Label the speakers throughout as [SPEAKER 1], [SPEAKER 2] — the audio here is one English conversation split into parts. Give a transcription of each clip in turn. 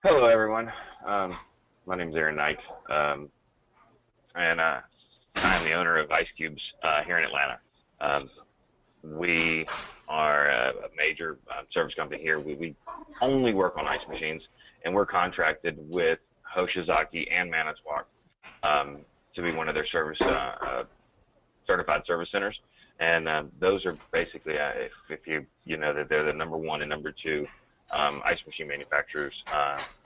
[SPEAKER 1] Hello, everyone. My name is Aaron Knight, and I'm the owner of Ice Cubes here in Atlanta. Um, we are a major service company here. We only work on ice machines, and we're contracted with Hoshizaki and Manitowoc to be one of their service certified service centers. And those are basically, if you know that they're the number one and number two ice machine manufacturers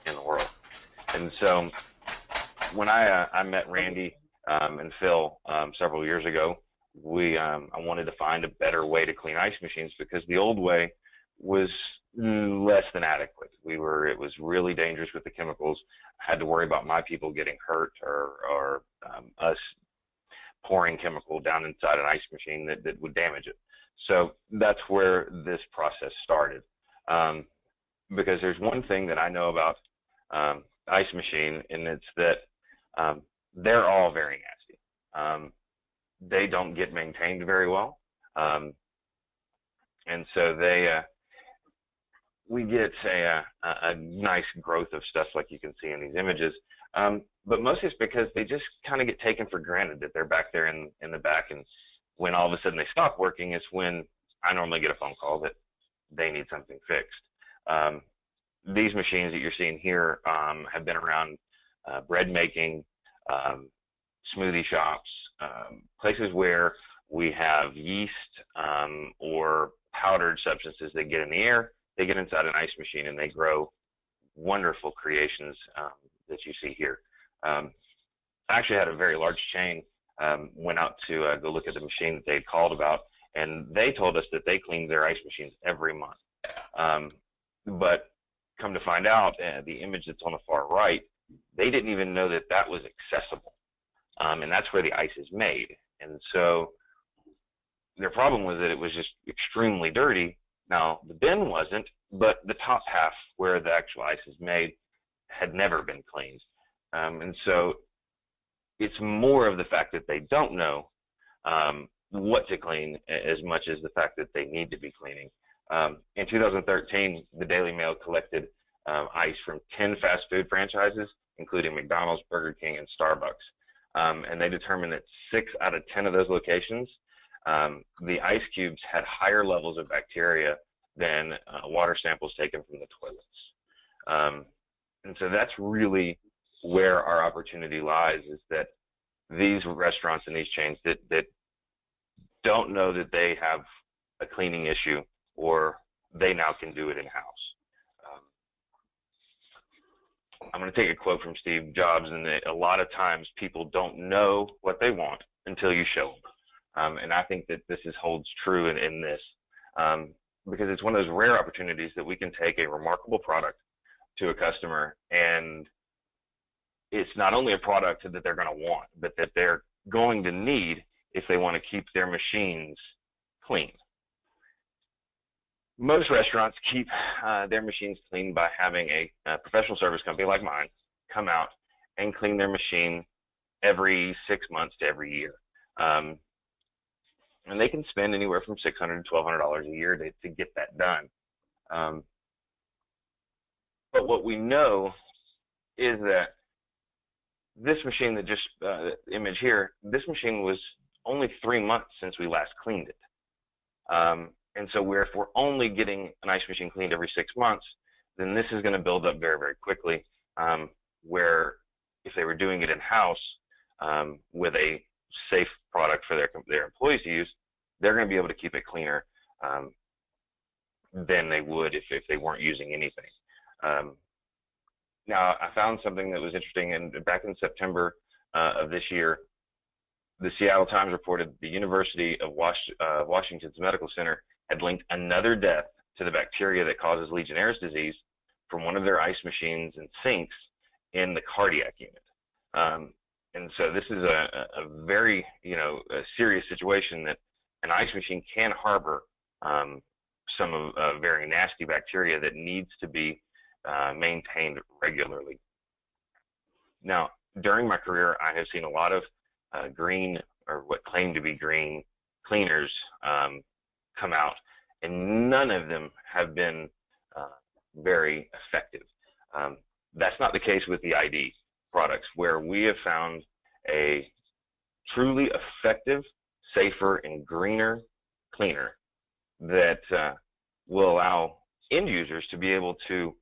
[SPEAKER 1] in the world. And so when I met Randy and Phil several years ago, we I wanted to find a better way to clean ice machines because the old way was less than adequate. It was really dangerous with the chemicals. I had to worry about my people getting hurt or us pouring chemical down inside an ice machine that would damage it. So that's where this process started. Um, because there's one thing that I know about ice machine, and it's that um, they're all very nasty. They don't get maintained very well, um, and so we get a nice growth of stuff like you can see in these images. But mostly it's because they just kind of get taken for granted that they're back there in the back, and when all of a sudden they stop working, it's when I normally get a phone call that they need something fixed. Um, these machines that you're seeing here have been around bread making, um, smoothie shops, places where we have yeast or powdered substances that get in the air. They get inside an ice machine and they grow wonderful creations that you see here. Um, I actually had a very large chain went out to go look at the machine that they had called about, and they told us that they cleaned their ice machines every month. Um, but come to find out, the image that's on the far right, they didn't even know that that was accessible, and that's where the ice is made. And so their problem was that it was just extremely dirty. Now the bin wasn't, but the top half where the actual ice is made had never been cleaned. And so it's more of the fact that they don't know what to clean as much as the fact that they need to be cleaning. In 2013, the Daily Mail collected ice from 10 fast food franchises, including McDonald's, Burger King, and Starbucks. And they determined that 6 out of 10 of those locations, the ice cubes had higher levels of bacteria than water samples taken from the toilets. Um, and so that's really where our opportunity lies, is that these restaurants and these chains that don't know that they have a cleaning issue, or they now can do it in-house. Um, I'm going to take a quote from Steve Jobs, and that a lot of times people don't know what they want until you show them. And I think that holds true in this, because it's one of those rare opportunities that we can take a remarkable product to a customer, and it's not only a product that they're going to want, but that they're going to need if they want to keep their machines clean. Most restaurants keep their machines clean by having a professional service company like mine come out and clean their machine every 6 months to every year. And they can spend anywhere from $600 to $1,200 a year to get that done. Um, but what we know is that this machine that just image here, this machine was only 3 months since we last cleaned it. And so if we're only getting an ice machine cleaned every 6 months, then this is going to build up very, very quickly. Where if they were doing it in-house with a safe product for their employees to use, they're going to be able to keep it cleaner than they would if they weren't using anything. Now, I found something that was interesting, and back in September of this year, the Seattle Times reported the University of Washington's Medical Center had linked another death to the bacteria that causes Legionnaire's disease from one of their ice machines and sinks in the cardiac unit. And so this is a very, a serious situation, that an ice machine can harbor some of very nasty bacteria that needs to be maintained regularly. Now, during my career, I have seen a lot of green, or what claim to be green, cleaners come out, and none of them have been very effective. That's not the case with the ID products, where we have found a truly effective, safer, and greener cleaner that will allow end users to be able to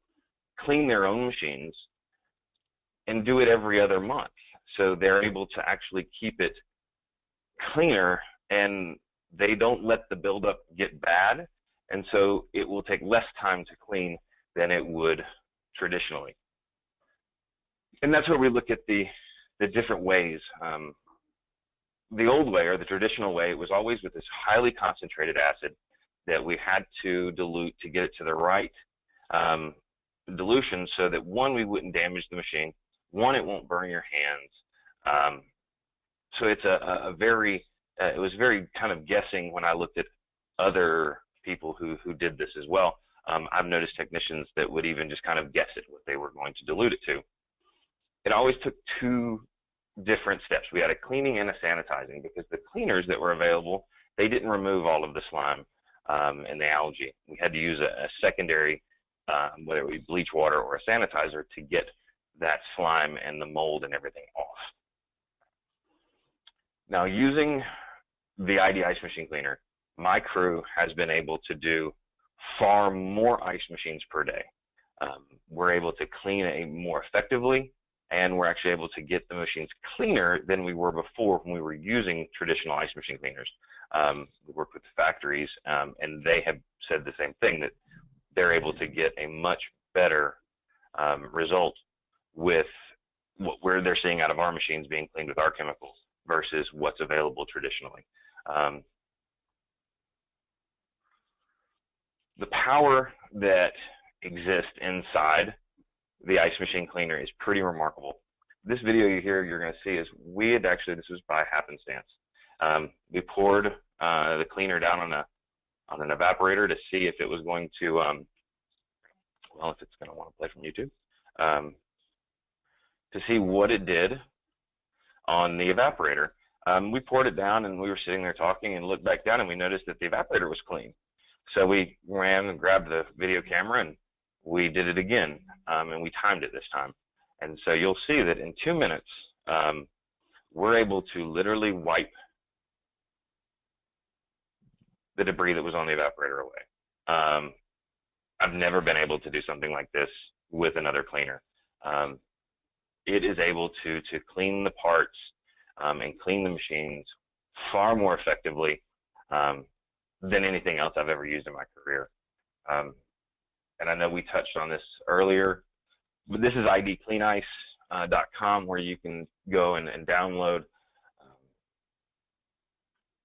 [SPEAKER 1] clean their own machines and do it every other month. So they're able to actually keep it cleaner, and they don't let the buildup get bad, and so it will take less time to clean than it would traditionally. And that's where we look at the different ways. The old way, or the traditional way, it was always with this highly concentrated acid that we had to dilute to get it to the right dilution, so that one, we wouldn't damage the machine, one, it won't burn your hands. So it's it was very kind of guessing when I looked at other people who did this as well. I've noticed technicians that would even just kind of guess at what they were going to dilute it to. It always took two different steps. We had a cleaning and a sanitizing, because the cleaners that were available, they didn't remove all of the slime and the algae. We had to use a secondary, whether it be bleach water or a sanitizer, to get that slime and the mold and everything off. Now, using the ID Ice Machine Cleaner, my crew has been able to do far more ice machines per day. We're able to clean more effectively, and we're actually able to get the machines cleaner than we were before when we were using traditional ice machine cleaners. We work with the factories, and they have said the same thing, that they're able to get a much better result with what they're seeing out of our machines being cleaned with our chemicals versus what's available traditionally. The power that exists inside the ice machine cleaner is pretty remarkable. This video you're going to see is, this was by happenstance. We poured the cleaner down on an evaporator to see if it was going to, well, if it's going to want to play from YouTube, to see what it did on the evaporator. We poured it down, and we were sitting there talking, and looked back down, and we noticed that the evaporator was clean. So we ran and grabbed the video camera, and we did it again, and we timed it this time. And so you'll see that in 2 minutes, we're able to literally wipe the debris that was on the evaporator away. I've never been able to do something like this with another cleaner. It is able to clean the parts and clean the machines far more effectively than anything else I've ever used in my career. And I know we touched on this earlier, but this is idcleanice.com, where you can go and download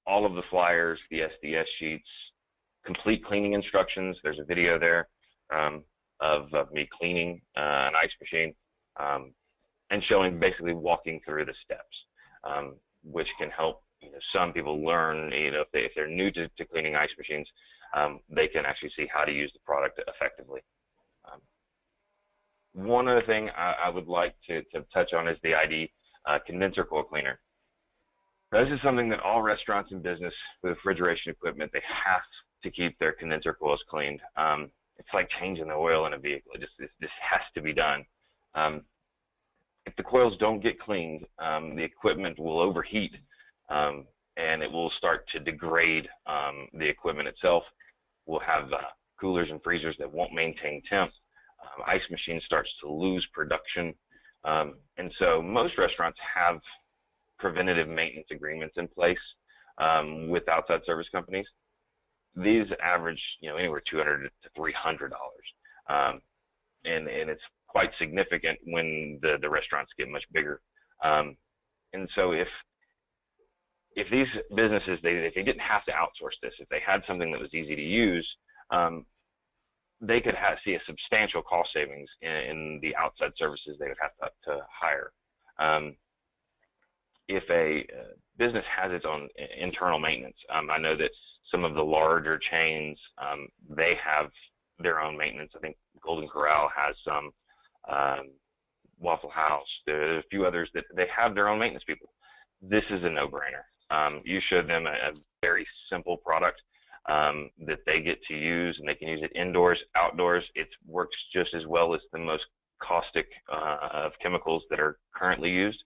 [SPEAKER 1] all of the flyers, the SDS sheets, complete cleaning instructions. There's a video there of me cleaning an ice machine and showing, basically walking through the steps, which can help some people learn, if they're new to cleaning ice machines, they can actually see how to use the product effectively. One other thing I would like to touch on is the ID condenser coil cleaner. This is something that all restaurants and business with refrigeration equipment, they have to keep their condenser coils cleaned. It's like changing the oil in a vehicle. This has to be done. If the coils don't get cleaned, the equipment will overheat, and it will start to degrade the equipment itself. We'll have coolers and freezers that won't maintain temp. Ice machine starts to lose production. And so most restaurants have preventative maintenance agreements in place with outside service companies. These average, anywhere $200 to $300, and it's quite significant when the restaurants get much bigger. And so if these businesses, if they didn't have to outsource this, if they had something that was easy to use, they could see a substantial cost savings in the outside services they would have to hire. If a business has its own internal maintenance, I know that some of the larger chains, they have their own maintenance. I think Golden Corral has some, Waffle House, there's a few others that they have their own maintenance people. This is a no-brainer. You show them a very simple product that they get to use, and they can use it indoors, outdoors. It works just as well as the most caustic of chemicals that are currently used.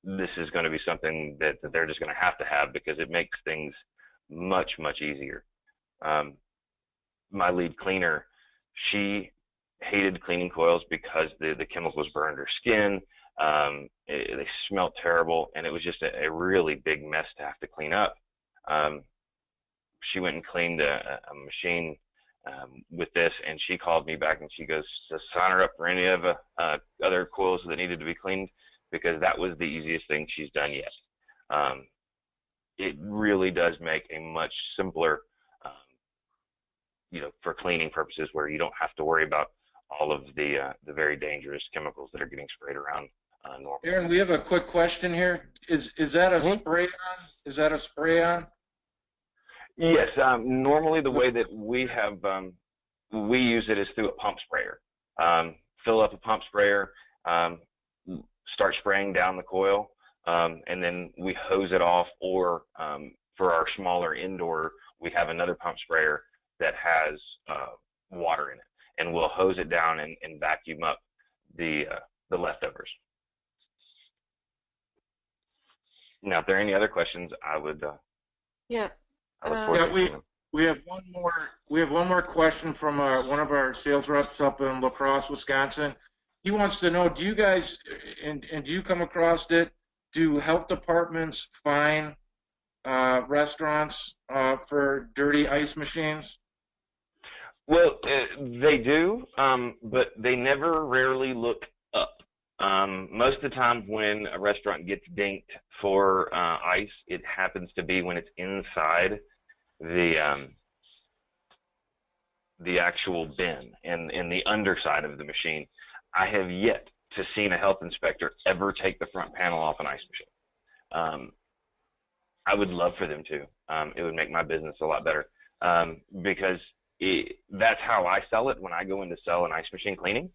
[SPEAKER 1] This is going to be something that they're just going to have because it makes things much, much easier. My lead cleaner, she hated cleaning coils because the chemicals burned her skin. They smelled terrible, and it was just a really big mess to have to clean up. She went and cleaned a machine with this, and she called me back and she goes to sign her up for any of other coils that needed to be cleaned, because that was the easiest thing she's done yet. It really does make a much simpler, for cleaning purposes, where you don't have to worry about all of the very dangerous chemicals that are getting sprayed around normally.
[SPEAKER 2] Aaron, we have a quick question here. Is that a spray on? Is that a spray on?
[SPEAKER 1] Yes. Normally, the way that we use it is through a pump sprayer. Fill up a pump sprayer, start spraying down the coil, and then we hose it off. Or for our smaller indoor, we have another pump sprayer that has water in it, and we'll hose it down and vacuum up the leftovers. Now, if there are any other questions, I would.
[SPEAKER 2] Yeah, we have one more. We have one more question from one of our sales reps up in La Crosse, Wisconsin. He wants to know: do you guys and do you come across it? Do health departments fine restaurants for dirty ice machines?
[SPEAKER 1] Well, they do, but they rarely look up. Most of the time when a restaurant gets dinked for ice, it happens to be when it's inside the actual bin and in the underside of the machine. I have yet to seen a health inspector ever take the front panel off an ice machine. I would love for them to. It would make my business a lot better, because that's how I sell it when I go in to sell an ice machine cleaning.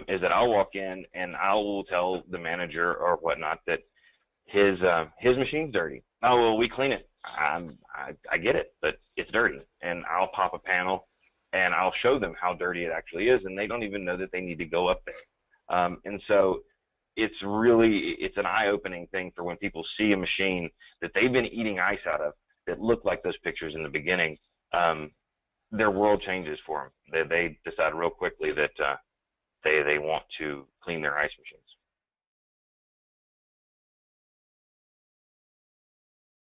[SPEAKER 1] Is that I'll walk in and I will tell the manager or whatnot that his machine's dirty. Oh, well, we clean it. I get it, but it's dirty, and I'll pop a panel and I'll show them how dirty it actually is, and they don't even know that they need to go up there. And so it's an eye-opening thing for when people see a machine that they've been eating ice out of that look like those pictures in the beginning. Their world changes for them. They decide real quickly that they want to clean their ice machines.